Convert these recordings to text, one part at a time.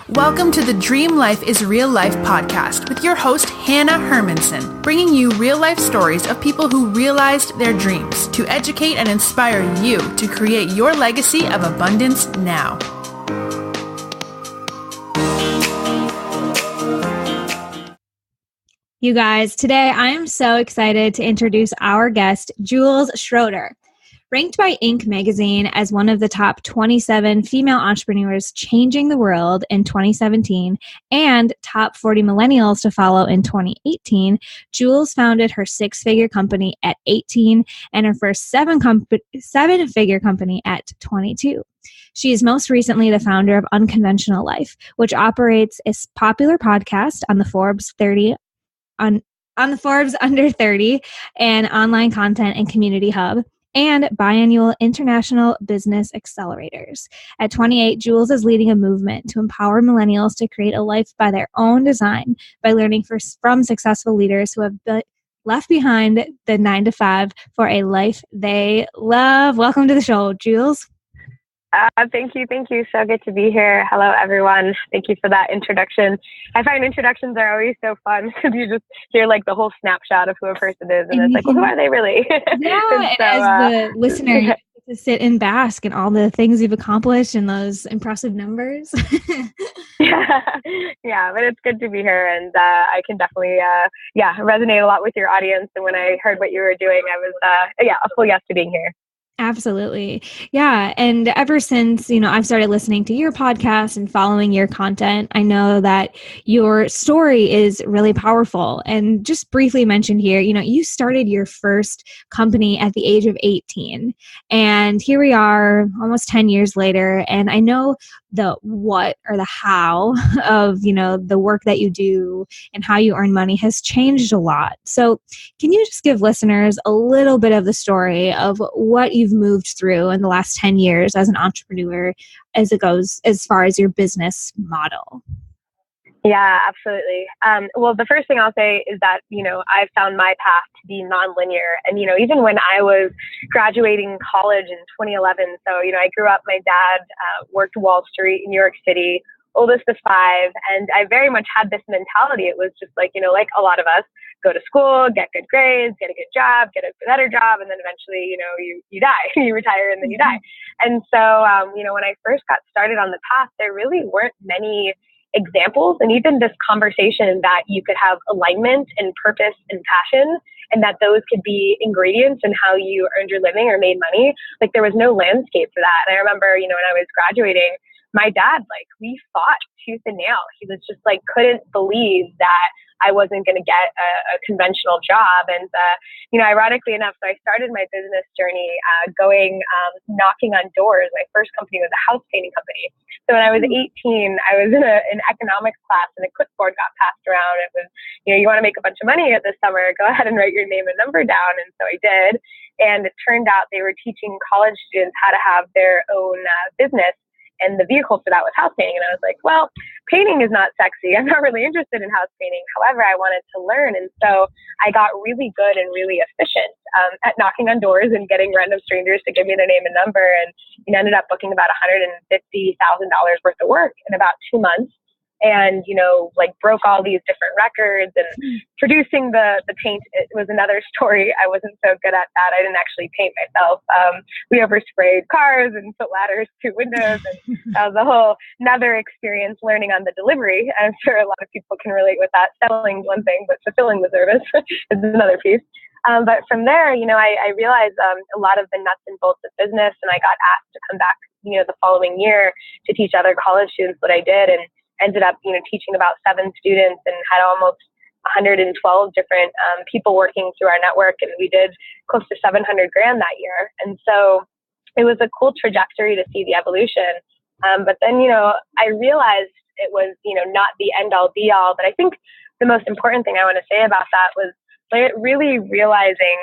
Welcome to the Dream Life is Real Life podcast with your host, Hannah Hermanson, bringing you real life stories of people who realized their dreams to educate and inspire you to create your legacy of abundance now. You guys, today I am so excited to introduce our guest, Jules Schroeder. Ranked by Inc. magazine as one of the top 27 female entrepreneurs changing the world in 2017 and top 40 millennials to follow in 2018, Jules founded her six-figure company at 18 and her first seven-figure company at 22. She is most recently the founder of Unconventional Life, which operates a popular podcast on the Forbes on the Forbes Under 30 and online content and community hub, and biannual international business accelerators. At 28, Jules is leading a movement to empower millennials to create a life by their own design by learning from successful leaders who have left behind the 9-to-5 for a life they love. Welcome to the show, Jules. Thank you. So good to be here. Hello, everyone. Thank you for that introduction. I find introductions are always so fun because you just hear like the whole snapshot of who a person is, and it's like, well, who are they really? Yeah, and as the listener, you get to sit and bask in all the things you've accomplished and those impressive numbers. Yeah, but it's good to be here, and I can definitely, resonate a lot with your audience. And when I heard what you were doing, I was, a full yes to being here. Absolutely. Yeah. And ever since, I've started listening to your podcast and following your content, I know that your story is really powerful. And just briefly mentioned here, you started your first company at the age of 18. And here we are almost 10 years later. And I know the what or the how of, the work that you do and how you earn money has changed a lot. So can you just give listeners a little bit of the story of what you've moved through in the last 10 years as an entrepreneur as it goes as far as your business model? Yeah, absolutely. Well, the first thing I'll say is that, I've found my path to be nonlinear. And, even when I was graduating college in 2011, so, I grew up, my dad worked Wall Street in New York City, oldest of 5. And I very much had this mentality. It was just like, like a lot of us, go to school, get good grades, get a good job, get a better job. And then eventually, you die, you retire and then you die. And so, when I first got started on the path, there really weren't many examples, and even this conversation that you could have alignment and purpose and passion, and that those could be ingredients in how you earned your living or made money. Like there was no landscape for that. And I remember, when I was graduating, my dad, we fought tooth and nail. He was just couldn't believe that I wasn't going to get a conventional job. And, ironically enough, so I started my business journey going, knocking on doors. My first company was a house painting company. So when I was 18, I was in an economics class and a clipboard got passed around. It was, you want to make a bunch of money this summer, go ahead and write your name and number down. And so I did. And it turned out they were teaching college students how to have their own business. And the vehicle for that was house painting. And I was like, well, painting is not sexy. I'm not really interested in house painting. However, I wanted to learn. And so I got really good and really efficient at knocking on doors and getting random strangers to give me their name and number. And ended up booking about $150,000 worth of work in about 2 months. And, broke all these different records, and producing the paint, it was another story. I wasn't so good at that. I didn't actually paint myself. We oversprayed cars and put ladders to windows, and that was a whole another experience learning on the delivery. I'm sure a lot of people can relate with that. Selling one thing, but fulfilling the service is another piece. But from there, I realized a lot of the nuts and bolts of business, and I got asked to come back, the following year to teach other college students what I did, and ended up, teaching about 7 students and had almost 112 different people working through our network. And we did close to $700,000 that year. And so it was a cool trajectory to see the evolution. But then, I realized it was, not the end all be all. But I think the most important thing I want to say about that was really realizing,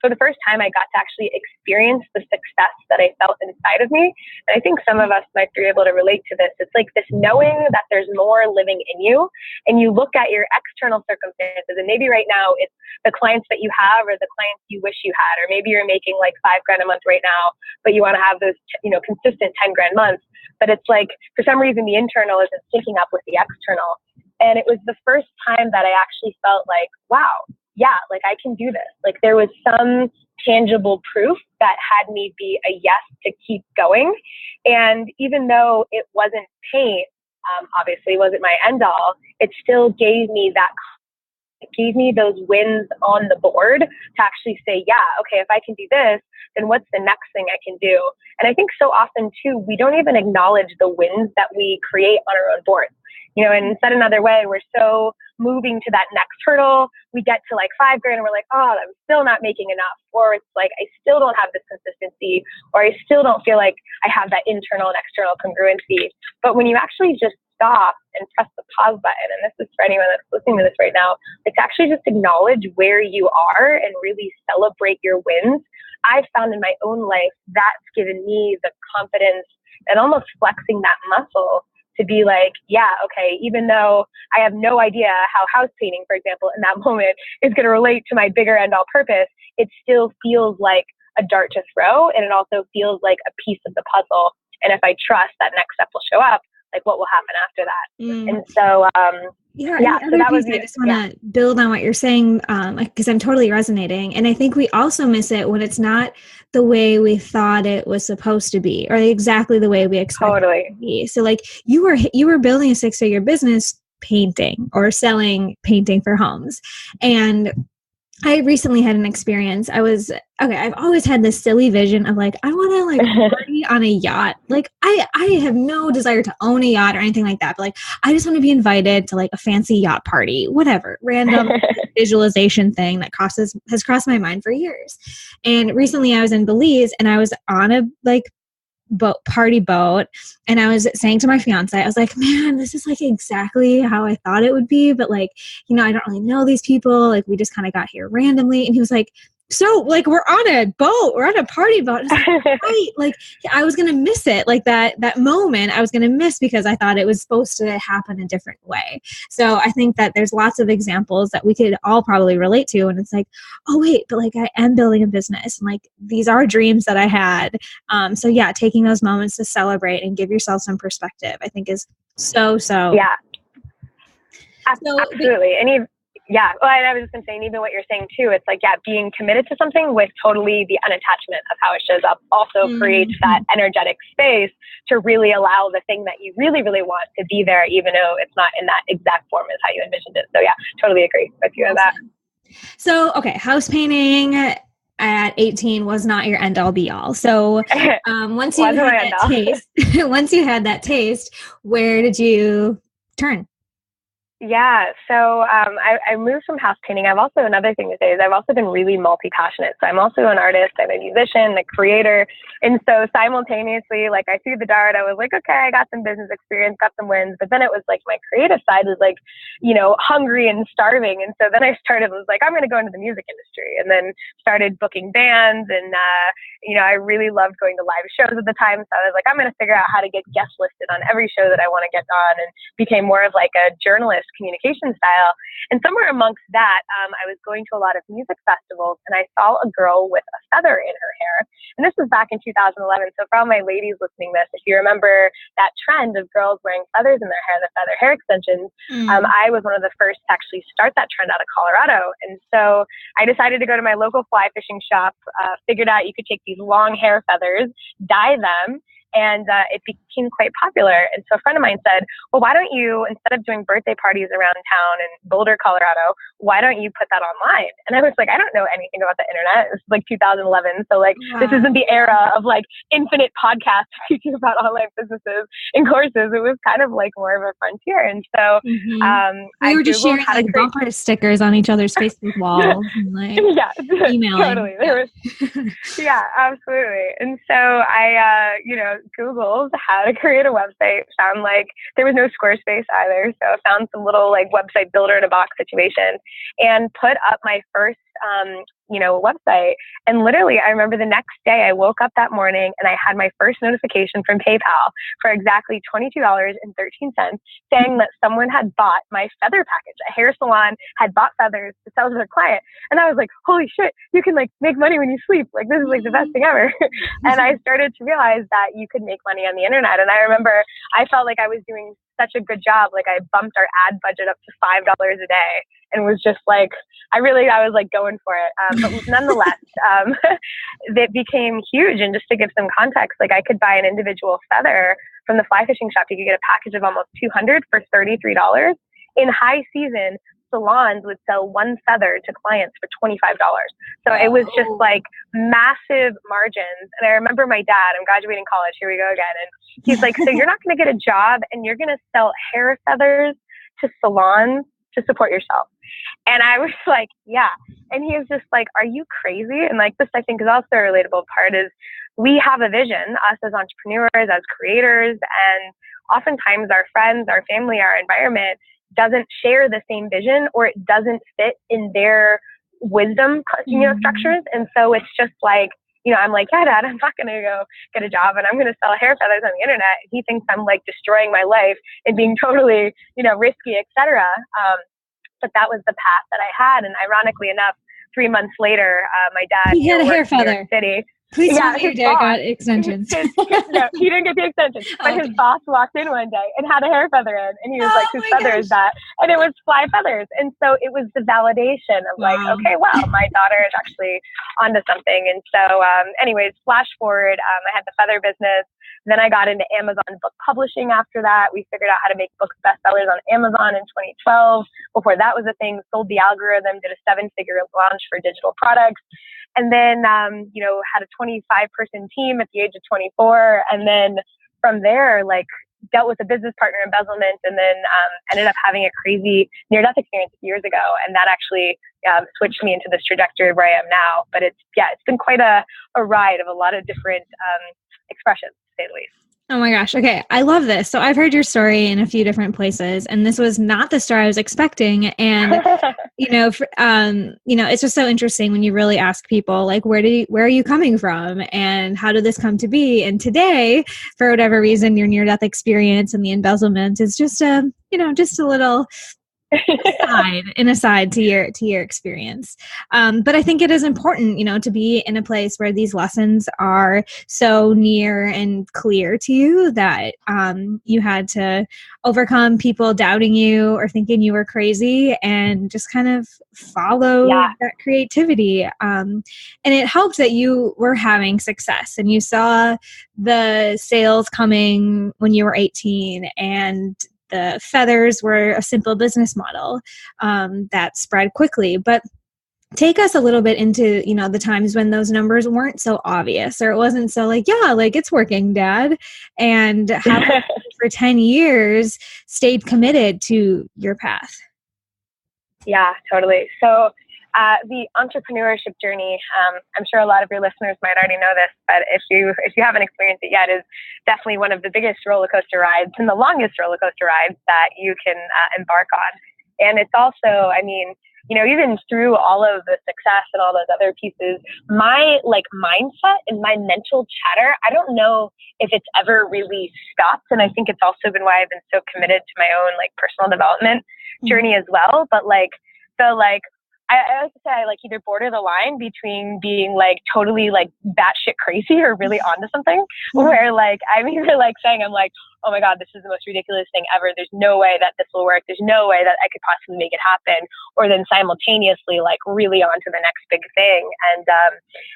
for the first time, I got to actually experience the success that I felt inside of me. And I think some of us might be able to relate to this. It's like this knowing that there's more living in you, and you look at your external circumstances, and maybe right now it's the clients that you have or the clients you wish you had, or maybe you're making $5,000 a month right now, but you want to have those, consistent $10,000 months. but it's like, for some reason, the internal isn't syncing up with the external. And it was the first time that I actually felt like, wow, yeah, like I can do this. Like there was some tangible proof that had me be a yes to keep going. And even though it wasn't pain, obviously wasn't my end all, it still gave me that, it gave me those wins on the board to actually say, yeah, okay, if I can do this, then what's the next thing I can do? And I think so often too, we don't even acknowledge the wins that we create on our own board. You know, and said another way, we're so moving to that next hurdle. We get to like $5,000 and we're like, oh, I'm still not making enough. Or it's like, I still don't have this consistency, or I still don't feel like I have that internal and external congruency. But when you actually just stop and press the pause button, and this is for anyone that's listening to this right now, it's actually just acknowledge where you are and really celebrate your wins. I've found in my own life that's given me the confidence and almost flexing that muscle to be like, yeah, okay, even though I have no idea how house painting, for example, in that moment is going to relate to my bigger end all purpose, it still feels like a dart to throw. And it also feels like a piece of the puzzle. And if I trust that next step will show up, like what will happen after that? And so, so that was, I just want to build on what you're saying, because I'm totally resonating. And I think we also miss it when it's not the way we thought it was supposed to be, or exactly the way we expected it to be. So like you were building a 6-figure business painting or selling painting for homes. And I recently had an experience. I've always had this silly vision of like, I want to like party on a yacht. Like I have no desire to own a yacht or anything like that, but like, I just want to be invited to like a fancy yacht party, whatever, random visualization thing that has crossed my mind for years. And recently I was in Belize and I was on a like party boat, and I was saying to my fiance, I was like, man, this is like exactly how I thought it would be, but like, you know, I don't really know these people, like we just kind of got here randomly. And he was like, so like we're on a boat, we're on a party boat. I was like, right. Like I was gonna miss it, like that moment I was gonna miss because I thought it was supposed to happen a different way. So I think that there's lots of examples that we could all probably relate to, and it's like, oh wait, but like I am building a business, and like these are dreams that I had. So yeah, taking those moments to celebrate and give yourself some perspective, I think is so yeah, absolutely. Yeah, well, and I was just going to say, and even what you're saying too, it's like, yeah, being committed to something with totally the unattachment of how it shows up also creates that energetic space to really allow the thing that you really, really want to be there, even though it's not in that exact form as how you envisioned it. So yeah, totally agree with you on that. So, okay, house painting at 18 was not your end all be all. So once you had that taste, where did you turn? Yeah. So I moved from house painting. I've also, another thing to say is I've also been really multi-passionate. So I'm also an artist, I'm a musician, a creator. And so simultaneously, like I threw the dart, I was like, okay, I got some business experience, got some wins. But then it was like my creative side was like, you know, hungry and starving. And so then I was like, I'm going to go into the music industry, and then started booking bands. And, you know, I really loved going to live shows at the time. So I was like, I'm going to figure out how to get guest listed on every show that I want to get on, and became more of like a journalist communication style. And somewhere amongst that, I was going to a lot of music festivals, and I saw a girl with a feather in her hair. And this was back in 2011. So for all my ladies listening to this, if you remember that trend of girls wearing feathers in their hair, the feather hair extensions, I was one of the first to actually start that trend out of Colorado. And so I decided to go to my local fly fishing shop, figured out you could take these long hair feathers, dye them, and it became quite popular. And so a friend of mine said, well, why don't you, instead of doing birthday parties around town in Boulder, Colorado, why don't you put that online? And I was like, I don't know anything about the internet. It was like 2011. So like, This isn't the era of like infinite podcasts speaking about online businesses and courses. It was kind of like more of a frontier. And so we were just sharing like bumper stickers on each other's Facebook walls and like emailing. Totally. Yeah, absolutely. And so I, Googled how to create a website, found like there was no Squarespace either. So I found some little like website builder in a box situation, and put up my first website. And literally, I remember the next day I woke up that morning and I had my first notification from PayPal for exactly $22.13 saying that someone had bought my feather package. A hair salon had bought feathers to sell to their client. And I was like, holy shit, you can like make money when you sleep. Like, this is like the best thing ever. And I started to realize that you could make money on the internet. And I remember I felt like I was doing such a good job. Like, I bumped our ad budget up to $5 a day and was just like, I was like going for it. But nonetheless, it became huge. And just to give some context, like, I could buy an individual feather from the fly fishing shop. You could get a package of almost 200 for $33. In high season, salons would sell one feather to clients for $25. So it was just like massive margins. And I remember my dad, I'm graduating college, here we go again. And he's like, so you're not going to get a job and you're going to sell hair feathers to salons to support yourself. And I was like, yeah. And he was just like, are you crazy? And like, this, I think, is also a relatable part is we have a vision, us as entrepreneurs, as creators, and oftentimes our friends, our family, our environment doesn't share the same vision, or it doesn't fit in their wisdom, structures. And so it's just like, I'm like, yeah, Dad, I'm not going to go get a job and I'm going to sell hair feathers on the internet. He thinks I'm like destroying my life and being totally, risky, etc. But that was the path that I had. And ironically enough, 3 months later, my dad he had a hair worked in New feather. York City. Please tell me your dad got extensions. No, he didn't get the extensions. But his boss walked in one day and had a hair feather in. And he was like, whose feather is that? And it was fly feathers. And so it was the validation of like, okay, wow, my daughter is actually onto something. And so anyways, flash forward, I had the feather business. Then I got into Amazon book publishing after that. We figured out how to make books bestsellers on Amazon in 2012. Before that was a thing, sold the algorithm, did a 7-figure launch for digital products. And then, had a 25-person team at the age of 24. And then from there, like, dealt with a business partner embezzlement, and then ended up having a crazy near-death experience years ago. And that actually switched me into this trajectory where I am now. But it's been quite a ride of a lot of different expressions, to say the least. Oh my gosh. Okay. I love this. So I've heard your story in a few different places, and this was not the story I was expecting. And, it's just so interesting when you really ask people, like, where are you coming from and how did this come to be? And today, for whatever reason, your near-death experience and the embezzlement is just a little aside to your experience. But I think it is important, to be in a place where these lessons are so near and clear to you that you had to overcome people doubting you or thinking you were crazy and just kind of follow that creativity. And it helped that you were having success and you saw the sales coming when you were 18, and the feathers were a simple business model that spread quickly. But take us a little bit into, the times when those numbers weren't so obvious, or it wasn't so like, it's working, Dad. And how for 10 years stayed committed to your path. Yeah, totally. So the entrepreneurship journey, I'm sure a lot of your listeners might already know this, but if you haven't experienced it yet, is definitely one of the biggest roller coaster rides and the longest roller coaster rides that you can embark on. And it's also, even through all of the success and all those other pieces, my mindset and my mental chatter, I don't know if it's ever really stopped. And I think it's also been why I've been so committed to my own personal development journey as well. But I like to say I either border the line between being totally batshit crazy or really onto something, where I'm either saying I'm oh my God, this is the most ridiculous thing ever. There's no way that this will work. There's no way that I could possibly make it happen. Or then simultaneously really on to the next big thing. And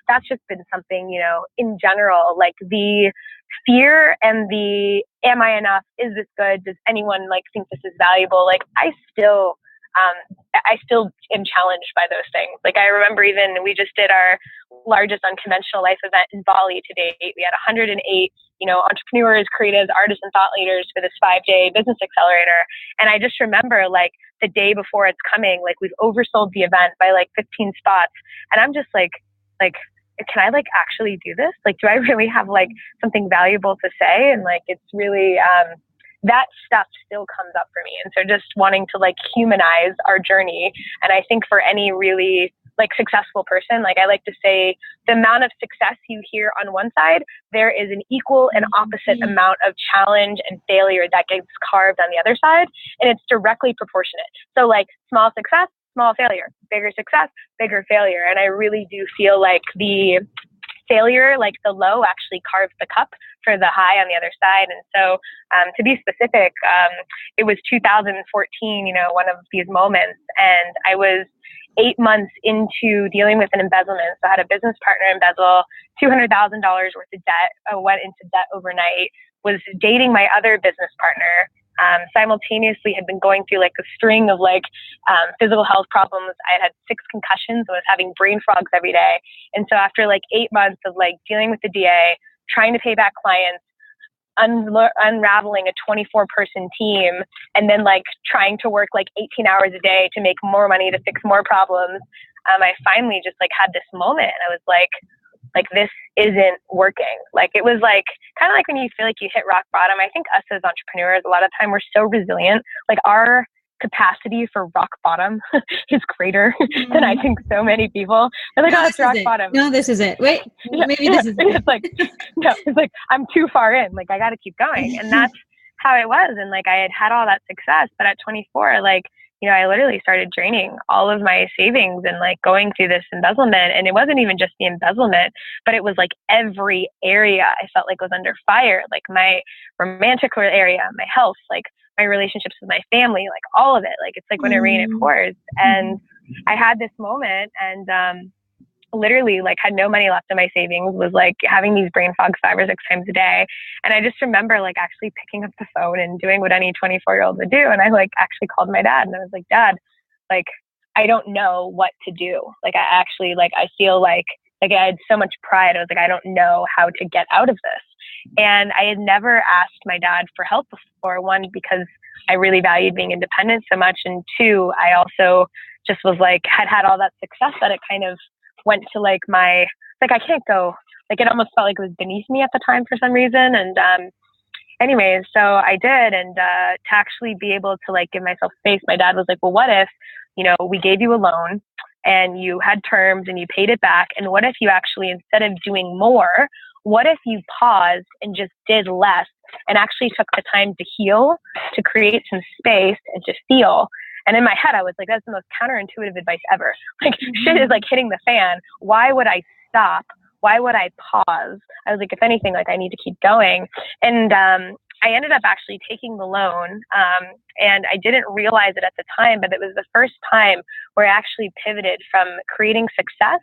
that's just been something, in general, the fear and the am I enough? Is this good? Does anyone think this is valuable? I still am challenged by those things. I remember even we just did our largest Unconventional Life event in Bali to date. We had 108, entrepreneurs, creatives, artists, and thought leaders for this 5-day business accelerator. And I just remember the day before it's coming, we've oversold the event by 15 spots. And I'm just can I actually do this? Do I really have something valuable to say? And it's really, that stuff still comes up for me. And so just wanting to humanize our journey. And I think for any really like successful person. Like I like to say the amount of success you hear on one side, there is an equal and opposite amount of challenge and failure that gets carved on the other side. And it's directly proportionate. So like small success, small failure, bigger success, bigger failure. And I really do feel like the failure, like the low actually carves the cup for the high on the other side. And so to be specific, it was 2014, one of these moments, and I was 8 months into dealing with an embezzlement. So I had a business partner embezzle $200,000 worth of debt. I went into debt overnight, was dating my other business partner, simultaneously had been going through like a string of physical health problems. I had 6 concussions. I was having brain fogs every day. And so after like 8 months of like dealing with the DA, trying to pay back clients, unraveling a 24-person team, and then like trying to work like 18 hours a day to make more money to fix more problems, I finally just like had this moment, and I was like this isn't working. Like it was like kind of like when you feel like you hit rock bottom. I think us as entrepreneurs, a lot of time we're so resilient. Like our capacity for rock bottom is greater than I think so many people. They're like, no, oh, it's rock bottom. No, this is it. Wait, maybe this is it. It's like, no, it's like I'm too far in. Like I got to keep going, and that's how it was. And like I had all that success, but at 24, like I literally started draining all of my savings and like going through this embezzlement. And it wasn't even just the embezzlement, but it was like every area I felt like was under fire, like my romantic area, my health, like my relationships with my family, like all of it. Like it's like when it rains, it pours. And I had this moment, and literally like had no money left in my savings, was like having these brain fogs 5 or 6 times a day. And I just remember like actually picking up the phone and doing what any 24-year-old would do. And I like actually called my dad, and I was like, Dad, like I don't know what to do. Like I actually I feel like I had so much pride. I was like, I don't know how to get out of this. And I had never asked my dad for help before. 1, because I really valued being independent so much. And 2, I also just was like, had all that success that it kind of went to like I can't go, like it almost felt like it was beneath me at the time for some reason. And anyways, so I did. And to actually be able to like give myself space, my dad was like, well, what if, we gave you a loan and you had terms and you paid it back? And what if you actually, instead of doing more, what if you paused and just did less and actually took the time to heal, to create some space and to feel? And in my head, I was like, that's the most counterintuitive advice ever. Like shit is like hitting the fan. Why would I stop? Why would I pause? I was like, if anything, like I need to keep going. And I ended up actually taking the loan. And I didn't realize it at the time, but it was the first time where I actually pivoted from creating success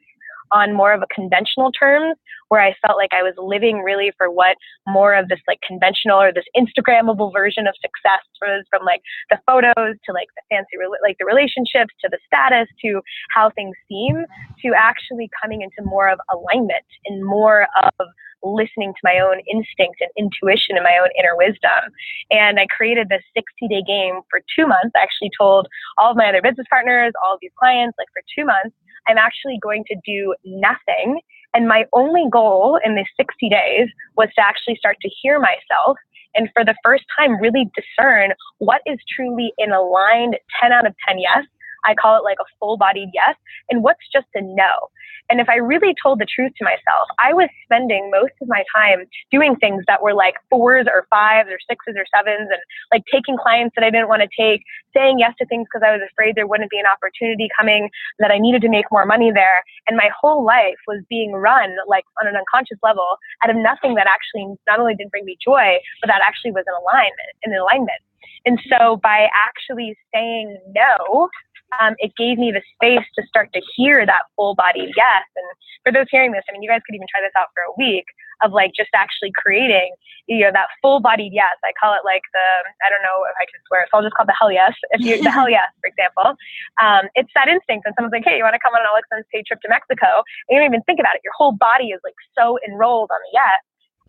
on more of a conventional terms, where I felt like I was living really for what more of this like conventional or this Instagrammable version of success was, from like the photos to like the fancy, like the relationships to the status to how things seem, to actually coming into more of alignment and more of listening to my own instinct and intuition and my own inner wisdom. And I created this 60-day game for 2 months. I actually told all of my other business partners, all of these clients, like for 2 months, I'm actually going to do nothing. And my only goal in these 60 days was to actually start to hear myself, and for the first time really discern what is truly an aligned 10 out of 10 yes. I call it like a full-bodied yes, and what's just a no. And if I really told the truth to myself, I was spending most of my time doing things that were like 4s or 5s or 6s or 7s, and like taking clients that I didn't want to take, saying yes to things because I was afraid there wouldn't be an opportunity coming, that I needed to make more money there. And my whole life was being run like on an unconscious level out of nothing that actually not only didn't bring me joy, but that actually was in alignment. And so by actually saying no, it gave me the space to start to hear that full-bodied yes. And for those hearing this, I mean, you guys could even try this out for a week of like just actually creating, that full-bodied yes. I call it like I don't know if I can swear, so I'll just call it the hell yes. The hell yes, for example, it's that instinct when someone's like, hey, you want to come on an all-expense paid trip to Mexico? And you don't even think about it. Your whole body is like so enrolled on the yes.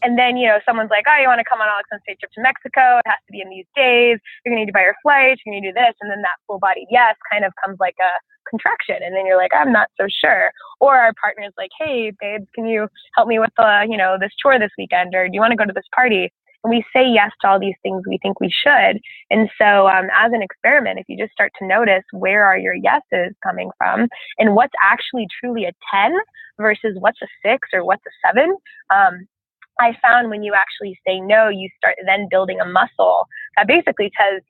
And then, someone's like, oh, you want to come on an all-expense paid trip to Mexico? It has to be in these days. You're going to need to buy your flights. You're going to do this. And then that full-bodied yes kind of comes like a contraction. And then you're like, I'm not so sure. Or our partner's like, hey, babe, can you help me with this chore this weekend? Or do you want to go to this party? we say yes to all these things we think we should. And so as an experiment, if you just start to notice where are your yeses coming from and what's actually truly a 10 versus what's a 6 or what's a 7, I found when you actually say no, you start then building a muscle that basically says,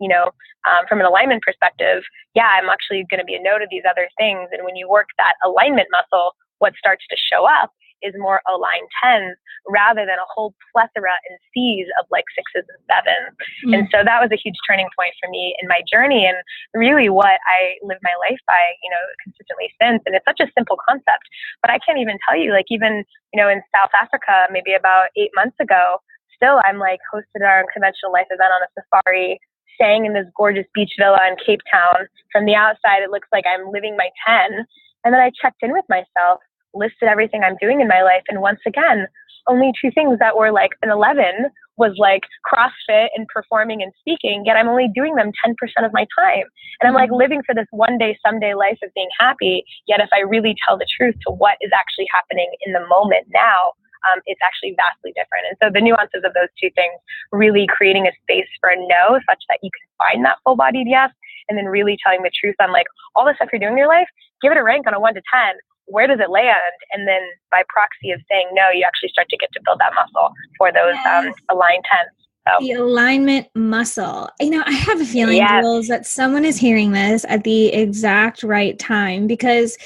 from an alignment perspective, yeah, I'm actually going to be a no to these other things. And when you work that alignment muscle, what starts to show up is more aligned 10s rather than a whole plethora and seas of like 6s and 7s. And so that was a huge turning point for me in my journey and really what I live my life by, consistently since. And it's such a simple concept, but I can't even tell you, like even, in South Africa, maybe about 8 months ago, still I'm like hosted our Unconventional Life event on a safari, staying in this gorgeous beach villa in Cape Town. From the outside, it looks like I'm living my 10. And then I checked in with myself, listed everything I'm doing in my life. And once again, only 2 things that were like an 11 was like CrossFit and performing and speaking, yet I'm only doing them 10% of my time. And I'm like living for this one day, someday life of being happy. Yet if I really tell the truth to what is actually happening in the moment now, it's actually vastly different. And so the nuances of those 2 things, really creating a space for a no such that you can find that full bodied yes, and then really telling the truth on like all the stuff you're doing in your life, give it a rank on a 1 to 10. Where does it land? And then by proxy of saying no, you actually start to get to build that muscle for those aligned 10s. So. The alignment muscle. I have a feeling, Jules, that someone is hearing this at the exact right time because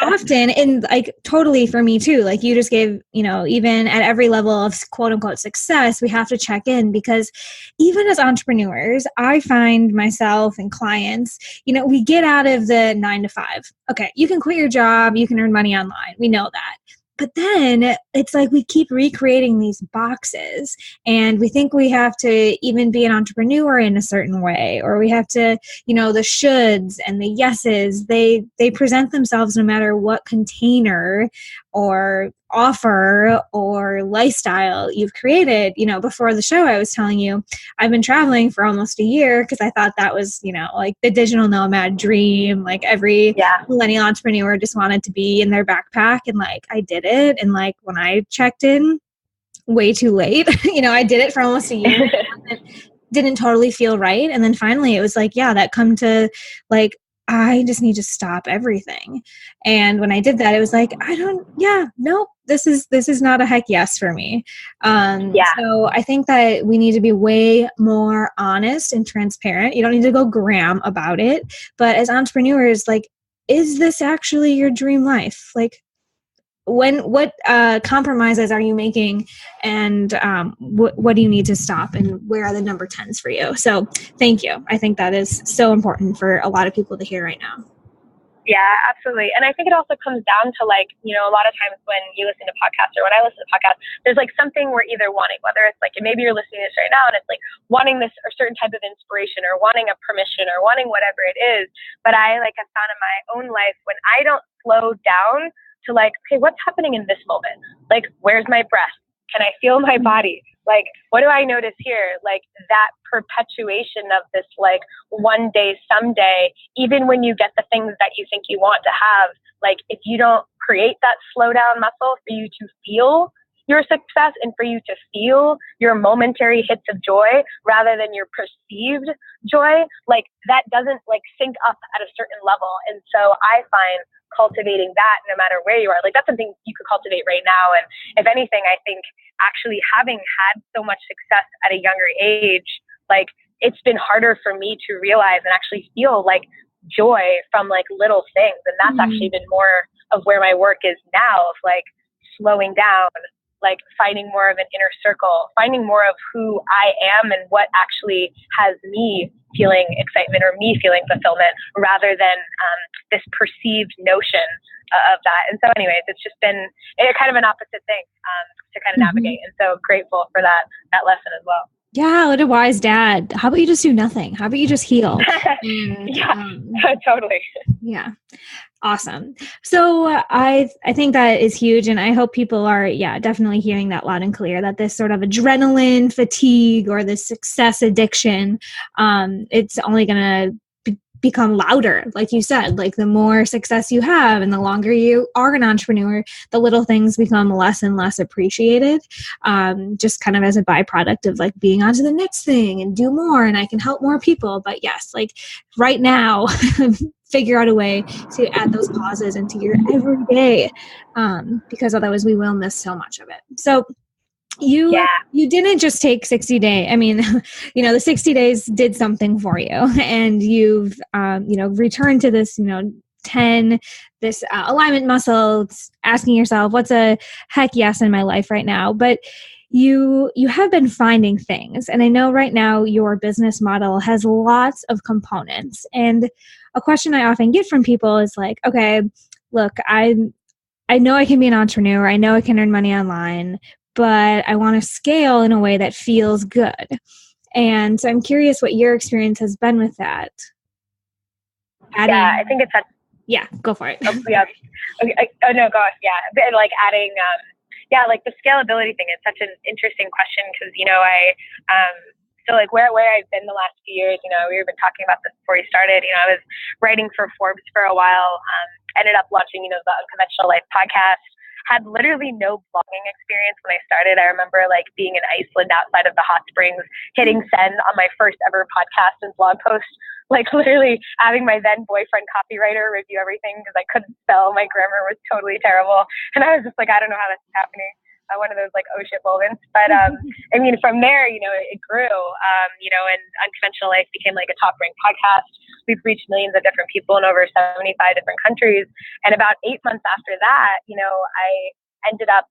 often, and like totally for me too, like you just gave, even at every level of quote unquote success, we have to check in because even as entrepreneurs, I find myself and clients, we get out of the 9 to 5. Okay, you can quit your job, you can earn money online. We know that. But then it's like we keep recreating these boxes and we think we have to even be an entrepreneur in a certain way, or we have to, the shoulds and the yeses, they present themselves no matter what container or offer or lifestyle you've created. Before the show, I was telling you, I've been traveling for almost a year because I thought that was, like the digital nomad dream. Like every millennial entrepreneur just wanted to be in their backpack, and like I did it. And like when I checked in way too late, I did it for almost a year. Didn't totally feel right. And then finally it was like, that come to like, I just need to stop everything. And when I did that, it was like, nope, this is not a heck yes for me. So I think that we need to be way more honest and transparent. You don't need to go gram about it. But as entrepreneurs, like, is this actually your dream life? Like, what compromises are you making, and what do you need to stop, and where are the number 10s for you? So thank you. I think that is so important for a lot of people to hear right now. Yeah, absolutely. And I think it also comes down to like, a lot of times when you listen to podcasts or when I listen to podcasts, there's like something we're either wanting, whether it's like, maybe you're listening to this right now and it's like wanting this or certain type of inspiration or wanting a permission or wanting whatever it is. But I like have found in my own life when I don't slow down to like, okay, what's happening in this moment? Like, where's my breath? Can I feel my body? Like, what do I notice here? Like that perpetuation of this, like one day, someday, even when you get the things that you think you want to have, like if you don't create that slow down muscle for you to feel your success and for you to feel your momentary hits of joy rather than your perceived joy, like that doesn't like sync up at a certain level. And so I find cultivating that no matter where you are, like that's something you could cultivate right now. And if anything, I think actually having had so much success at a younger age, like it's been harder for me to realize and actually feel like joy from like little things. And that's actually been more of where my work is now, of like slowing down, like finding more of an inner circle, finding more of who I am and what actually has me feeling excitement or me feeling fulfillment rather than this perceived notion of that. And so anyways, it's just been kind of an opposite thing to kind of navigate. And so grateful for that lesson as well. Yeah, what a wise dad. How about you just do nothing? How about you just heal? Totally. Yeah. Awesome. So I think that is huge. And I hope people are, definitely hearing that loud and clear, that this sort of adrenaline fatigue or this success addiction, it's only going to become louder. Like you said, like the more success you have and the longer you are an entrepreneur, the little things become less and less appreciated, just kind of as a byproduct of like being on to the next thing and do more and I can help more people. But yes, like right now, figure out a way to add those pauses into your everyday, because otherwise we will miss so much of it. So you didn't just take 60 days. I mean, the 60 days did something for you, and you've, returned to this, 10, this alignment muscle, asking yourself, what's a heck yes in my life right now? But you have been finding things. And I know right now your business model has lots of components. And a question I often get from people is like, okay, look, I know I can be an entrepreneur. I know I can earn money online, but I want to scale in a way that feels good. And so I'm curious what your experience has been with that. I think it's go for it. Oh, yeah. Okay. Oh no, gosh, yeah. Like adding, like the scalability thing is such an interesting question because so like where I've been the last few years, we've been talking about this before we started. I was writing for Forbes for a while. Ended up launching, the Unconventional Life podcast. Had literally no blogging experience when I started. I remember like being in Iceland outside of the hot springs, hitting send on my first ever podcast and blog post, like literally having my then boyfriend copywriter review everything because I couldn't spell. My grammar was totally terrible. And I was just like, I don't know how this is happening. One of those like, oh shit moments. But from there, it grew, and Unconventional Life became like a top ranked podcast. We've reached millions of different people in over 75 different countries. And about 8 months after that, I ended up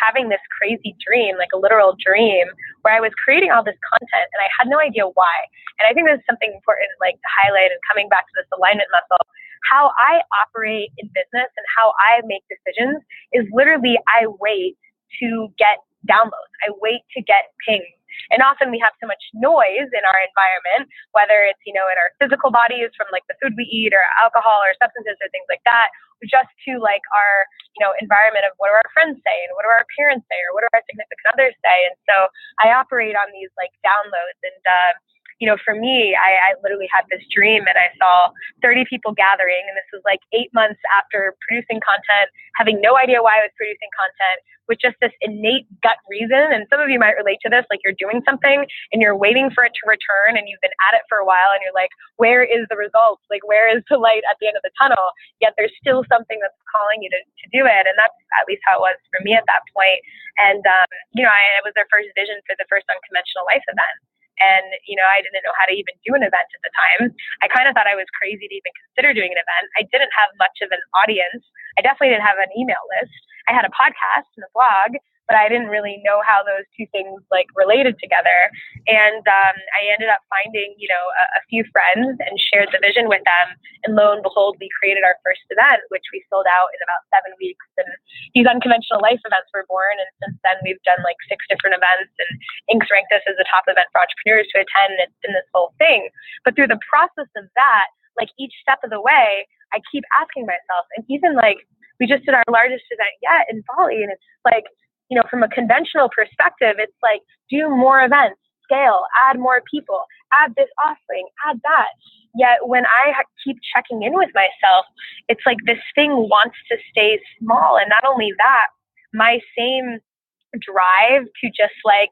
having this crazy dream, like a literal dream, where I was creating all this content and I had no idea why. And I think there's something important like to highlight, and coming back to this alignment muscle, how I operate in business and how I make decisions is literally I wait to get downloads. I wait to get pings. And often we have so much noise in our environment, whether it's, in our physical bodies from like the food we eat or alcohol or substances or things like that, just to like our, environment of what do our friends say and what do our parents say or what do our significant others say. And so I operate on these like downloads. And, for me, I literally had this dream and I saw 30 people gathering. And this was like 8 months after producing content, having no idea why I was producing content, with just this innate gut reason. And some of you might relate to this, like you're doing something and you're waiting for it to return and you've been at it for a while and you're like, where is the result? Like, where is the light at the end of the tunnel? Yet there's still something that's calling you to do it. And that's at least how it was for me at that point. And, I was their first vision for the first Unconventional Life event. And, I didn't know how to even do an event at the time. I kind of thought I was crazy to even consider doing an event. I didn't have much of an audience. I definitely didn't have an email list. I had a podcast and a blog, but I didn't really know how those two things like related together. And I ended up finding, a few friends and shared the vision with them. And lo and behold, we created our first event, which we sold out in about 7 weeks. And these Unconventional Life events were born. And since then, we've done like 6 different events. And Inc.'s ranked us as the top event for entrepreneurs to attend. And it's been this whole thing. But through the process of that, like each step of the way, I keep asking myself, and even like we just did our largest event yet in Bali. And it's like, from a conventional perspective, it's like do more events, scale, add more people, add this offering, add that. Yet when I keep checking in with myself, it's like this thing wants to stay small. And not only that, my same drive to just like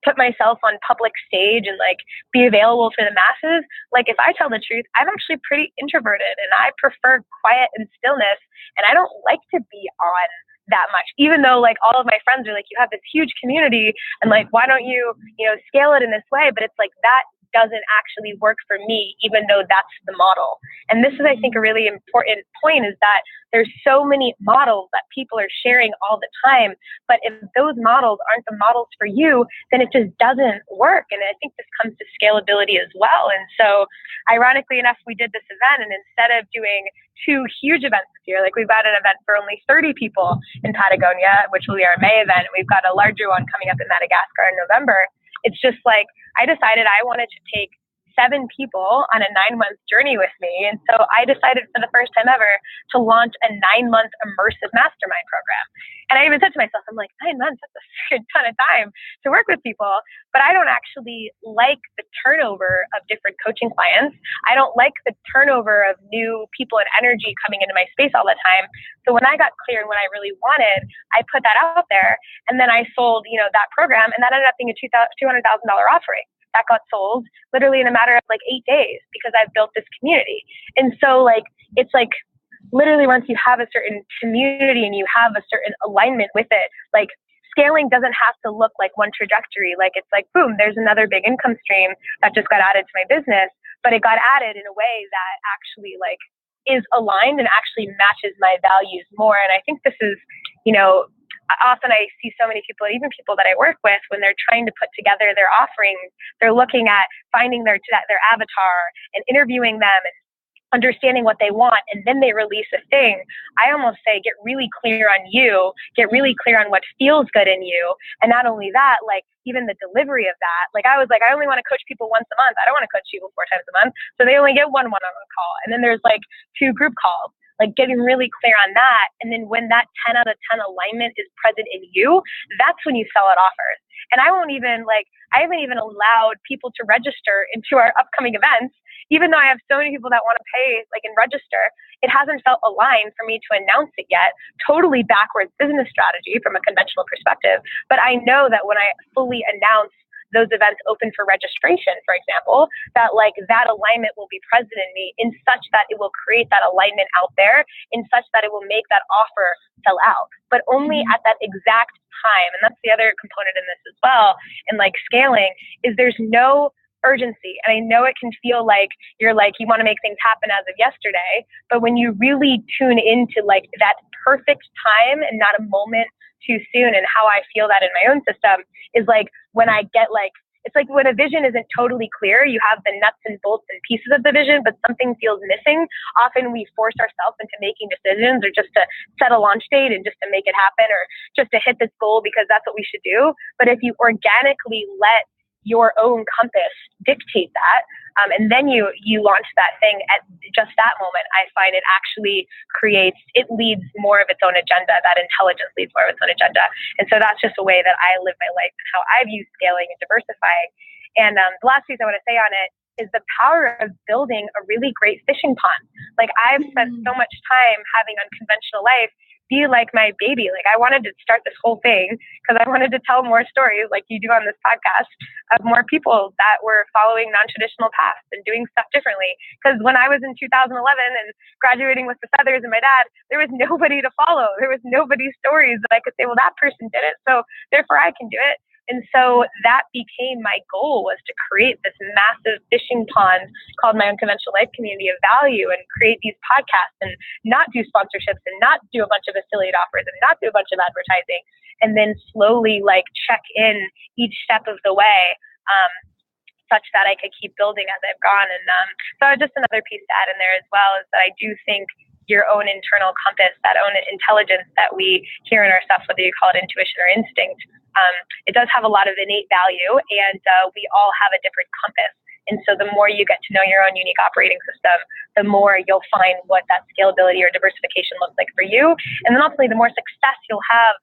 put myself on public stage and like be available for the masses. Like if I tell the truth, I'm actually pretty introverted and I prefer quiet and stillness. And I don't like to be on that much, even though like all of my friends are like, you have this huge community and like, why don't you, scale it in this way? But it's like, that doesn't actually work for me, even though that's the model. And this is, I think, a really important point is that there's so many models that people are sharing all the time. But if those models aren't the models for you, then it just doesn't work. And I think this comes to scalability as well. And so ironically enough, we did this event, and instead of doing 2 huge events this year, like we've got an event for only 30 people in Patagonia, which will be our May event. We've got a larger one coming up in Madagascar in November. It's just like, I decided I wanted to take 7 people on a 9-month journey with me. And so I decided for the first time ever to launch a 9-month immersive mastermind program. And I even said to myself, I'm like, 9 months, that's a ton of time to work with people. But I don't actually like the turnover of different coaching clients. I don't like the turnover of new people and energy coming into my space all the time. So when I got clear on what I really wanted, I put that out there. And then I sold, that program, and that ended up being a $200,000 offering. That got sold literally in a matter of like 8 days because I've built this community. And so it's like literally once you have a certain community and you have a certain alignment with it, like scaling doesn't have to look like one trajectory. Like it's like, boom, there's another big income stream that just got added to my business, but it got added in a way that actually like is aligned and actually matches my values more. And I think this is, often I see so many people, even people that I work with, when they're trying to put together their offerings, they're looking at finding their avatar and interviewing them and understanding what they want, and then they release a thing. I almost say, get really clear on you, get really clear on what feels good in you. And not only that, like even the delivery of that, like I was like, I only want to coach people once a month. I don't want to coach people 4 times a month. So they only get one one-on-one call. And then there's like 2 group calls. Like getting really clear on that. And then when that 10 out of 10 alignment is present in you, that's when you sell at offers. And I haven't even allowed people to register into our upcoming events, even though I have so many people that want to pay and register. It hasn't felt aligned for me to announce it yet. Totally backwards business strategy from a conventional perspective. But I know that when I fully announce those events open for registration, for example, that that alignment will be present in me in such that it will create that alignment out there, in such that it will make that offer sell out, but only at that exact time. And that's the other component in this as well. And scaling is there's no urgency. And I know it can feel like you want to make things happen as of yesterday, but when you really tune into that perfect time and not a moment too soon, and how I feel that in my own system is when I get it's like when a vision isn't totally clear, you have the nuts and bolts and pieces of the vision, but something feels missing. Often we force ourselves into making decisions or just to set a launch date and just to make it happen or just to hit this goal because that's what we should do. But if you organically let your own compass dictate that, and then you launch that thing at just that moment, I find it actually leads more of its own agenda. That intelligence leads more of its own agenda. And so that's just a way that I live my life and how I view scaling and diversifying. And the last piece I want to say on it is the power of building a really great fishing pond. I've spent so much time having Unconventional Life be like my baby. I wanted to start this whole thing because I wanted to tell more stories like you do on this podcast of more people that were following non-traditional paths and doing stuff differently. Because when I was in 2011 and graduating with the feathers and my dad, there was nobody to follow. There was nobody's stories that I could say, well, that person did it, so therefore I can do it. And so that became my goal, was to create this massive fishing pond called my Unconventional Life community of value, and create these podcasts and not do sponsorships and not do a bunch of affiliate offers and not do a bunch of advertising, and then slowly check in each step of the way, such that I could keep building as I've gone. And so just another piece to add in there as well is that I do think your own internal compass, that own intelligence that we hear in our stuff, whether you call it intuition or instinct, it does have a lot of innate value, and we all have a different compass. And so the more you get to know your own unique operating system, the more you'll find what that scalability or diversification looks like for you. And then ultimately, the more success you'll have,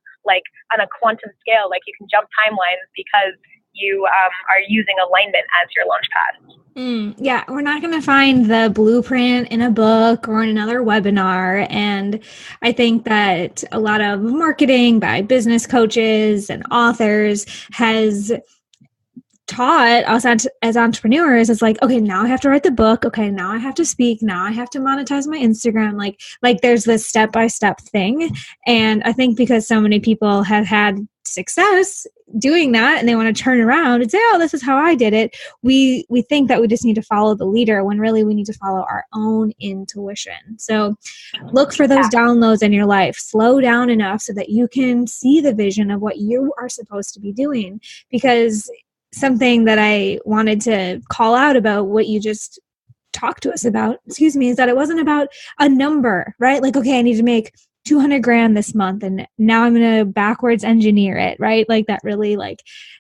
on a quantum scale, you can jump timelines because you are using alignment as your launch pad. Yeah, we're not going to find the blueprint in a book or in another webinar. And I think that a lot of marketing by business coaches and authors has taught us as entrepreneurs. It's okay, now I have to write the book. Okay, now I have to speak. Now I have to monetize my Instagram. Like there's this step-by-step thing. And I think because so many people have had success doing that and they want to turn around and say, oh, this is how I did it. We think that we just need to follow the leader, when really we need to follow our own intuition. So look for those downloads in your life. Slow down enough so that you can see the vision of what you are supposed to be doing. Because something that I wanted to call out about what you just talked to us about, is that it wasn't about a number, right? Okay, I need to make 200 grand this month, and now I'm going to backwards engineer it, right? That really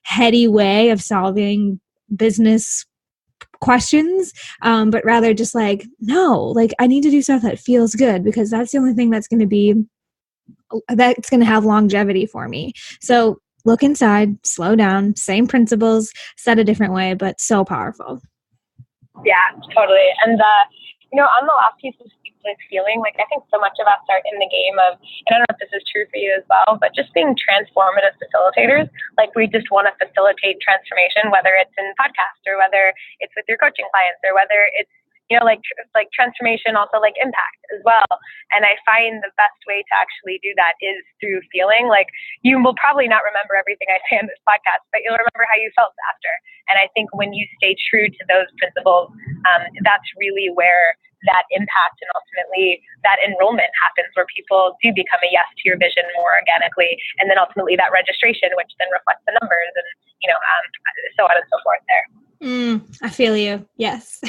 heady way of solving business questions, but rather just like, no, like I need to do stuff that feels good because that's the only thing that's going to have longevity for me. So look inside, slow down, same principles, said a different way, but so powerful. Yeah, totally. And, on the last piece of like feeling, like I think so much of us are in the game of, and I don't know if this is true for you as well, but just being transformative facilitators. Like we just want to facilitate transformation, whether it's in podcasts or whether it's with your coaching clients or whether it's, like transformation, also like impact as well. And I find the best way to actually do that is through feeling. Like you will probably not remember everything I say in this podcast, but you'll remember how you felt after. And I think when you stay true to those principles, that's really where that impact and ultimately that enrollment happens, where people do become a yes to your vision more organically. And then ultimately that registration, which then reflects the numbers and, so on and so forth there. I feel you. Yes.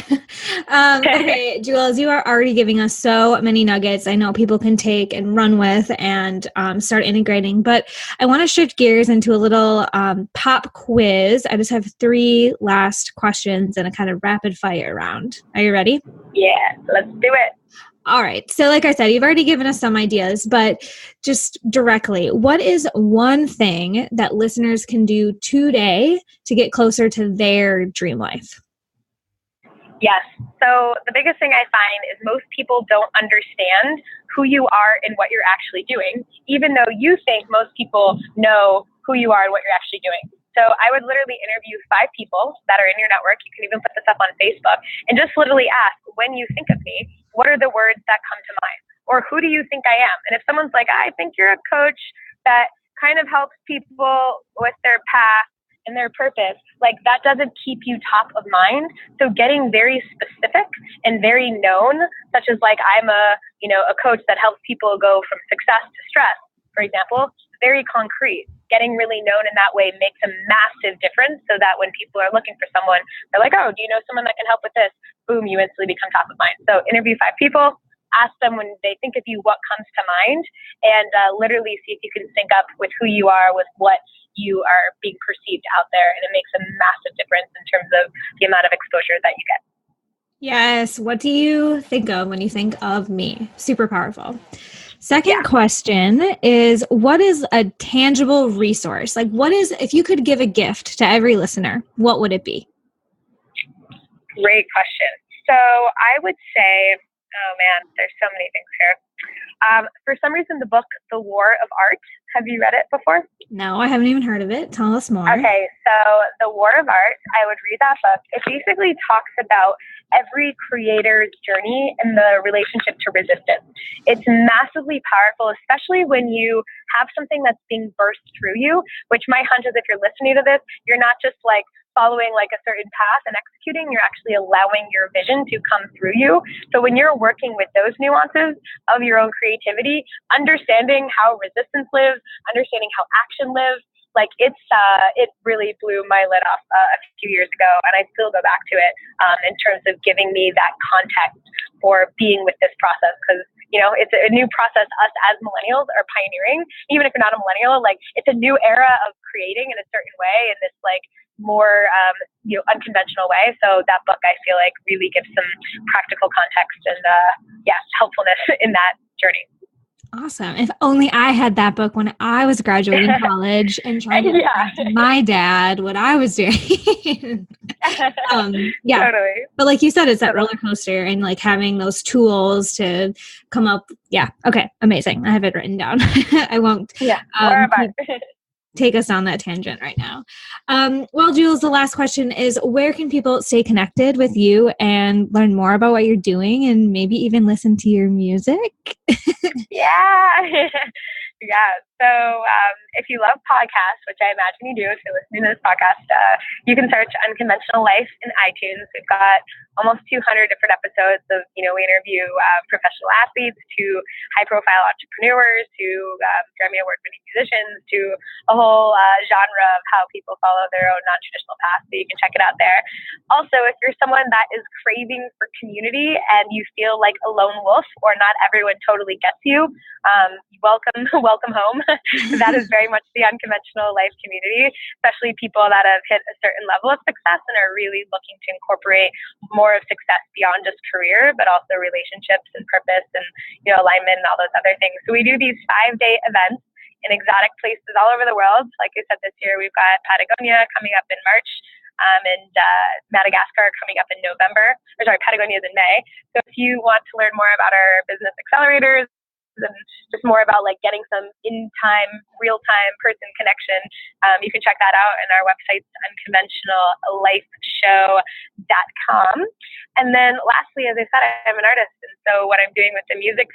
Okay, Jules, you are already giving us so many nuggets I know people can take and run with and start integrating. But I want to shift gears into a little pop quiz. I just have 3 last questions and a kind of rapid fire round. Are you ready? Yeah, let's do it. All right. So like I said, you've already given us some ideas, but just directly, what is one thing that listeners can do today to get closer to their dream life? Yes. So the biggest thing I find is most people don't understand who you are and what you're actually doing, even though you think most people know who you are and what you're actually doing. So I would literally interview 5 people that are in your network. You can even put this up on Facebook and just literally ask, when you think of me, what are the words that come to mind? Or who do you think I am? And if someone's like, I think you're a coach that kind of helps people with their path and their purpose, like that doesn't keep you top of mind. So getting very specific and very known, such as like I'm a coach that helps people go from success to stress, for example, very concrete. Getting really known in that way makes a massive difference, so that when people are looking for someone, they're like, oh, do you know someone that can help with this? Boom, you instantly become top of mind. So interview 5 people, ask them when they think of you what comes to mind, and literally see if you can sync up with who you are, with what you are being perceived out there. And it makes a massive difference in terms of the amount of exposure that you get. Yes. What do you think of when you think of me? Super powerful. Second question is, what is a tangible resource? Like if you could give a gift to every listener, what would it be? Great question. So I would say, oh man, there's so many things here. For some reason, the book, The War of Art, have you read it before? No, I haven't even heard of it. Tell us more. Okay, so The War of Art, I would read that book. It basically talks about every creator's journey and the relationship to resistance. It's massively powerful, especially when you have something that's being burst through you, which my hunch is if you're listening to this, you're not just like following like a certain path and executing, you're actually allowing your vision to come through you. So when you're working with those nuances of your own creativity, understanding how resistance lives, understanding how action lives, like it really blew my lid off a few years ago, and I still go back to it in terms of giving me that context for being with this process, because it's a new process us as millennials are pioneering. Even if you're not a millennial, like it's a new era of creating in a certain way, in this like more unconventional way. So that book, I feel like, really gives some practical context and helpfulness in that journey. Awesome. If only I had that book when I was graduating college and trying to explain to my dad what I was doing. Totally. But like you said, it's that roller coaster and like having those tools to come up. Yeah. Okay. Amazing. I have it written down. I won't take us on that tangent right now. Well, Jules, the last question is, where can people stay connected with you and learn more about what you're doing and maybe even listen to your music? So if you love podcasts, which I imagine you do if you're listening to this podcast, you can search Unconventional Life in iTunes. We've got almost 200 different episodes of, we interview professional athletes to high-profile entrepreneurs to Grammy Award-winning musicians to a whole genre of how people follow their own non-traditional paths. So you can check it out there. Also, if you're someone that is craving for community and you feel like a lone wolf or not everyone totally gets you, welcome home. That is very much the Unconventional Life community, especially people that have hit a certain level of success and are really looking to incorporate more of success beyond just career, but also relationships and purpose and alignment and all those other things. So we do these 5-day events in exotic places all over the world. Like I said, this year we've got Patagonia coming up in March, and Madagascar coming up in November. Patagonia is in May. So if you want to learn more about our business accelerators and just more about like getting some in-time, real-time person connection, you can check that out. And our website's unconventionallifeshow.com. And then lastly, as I said, I'm an artist. And so what I'm doing with the music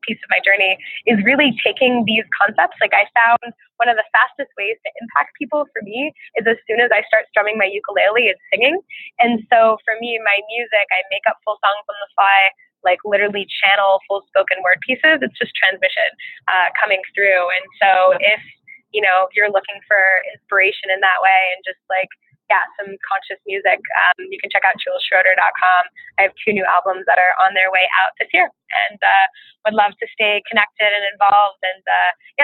piece of my journey is really taking these concepts. Like I found one of the fastest ways to impact people for me is as soon as I start strumming my ukulele and singing. And so for me, my music, I make up full songs on the fly, like literally channel full spoken word pieces. It's just transmission coming through. And so if, you're looking for inspiration in that way and just like, some conscious music, you can check out JulesSchroeder.com. I have 2 new albums that are on their way out this year, and would love to stay connected and involved. And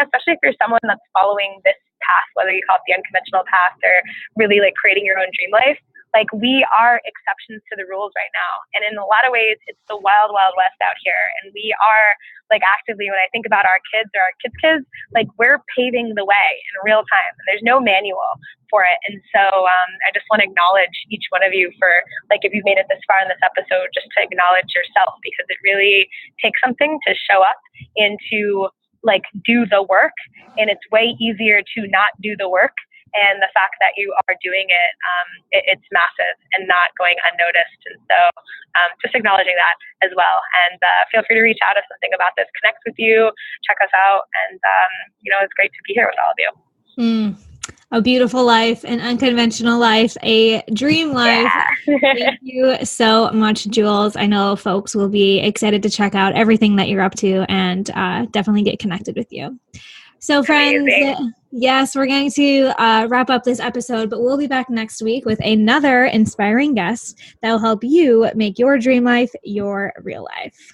especially if you're someone that's following this path, whether you call it the unconventional path or really like creating your own dream life, like we are exceptions to the rules right now. And in a lot of ways, it's the wild, wild west out here. And we are like actively, when I think about our kids or our kids, like we're paving the way in real time. And there's no manual for it. And so I just want to acknowledge each one of you for like, if you've made it this far in this episode, just to acknowledge yourself, because it really takes something to show up and to like do the work. And it's way easier to not do the work. And the fact that you are doing it, it's massive and not going unnoticed. And so just acknowledging that as well. And feel free to reach out if something about this connects with you. Check us out. And, it's great to be here with all of you. A beautiful life, an unconventional life, a dream life. Yeah. Thank you so much, Jules. I know folks will be excited to check out everything that you're up to and definitely get connected with you. So friends, yes, we're going to wrap up this episode, but we'll be back next week with another inspiring guest that will help you make your dream life your real life.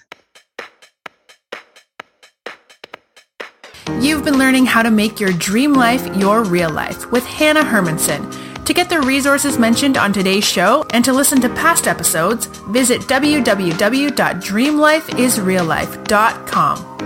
You've been learning how to make your dream life your real life with Hannah Hermanson. To get the resources mentioned on today's show and to listen to past episodes, visit www.dreamlifeisreallife.com.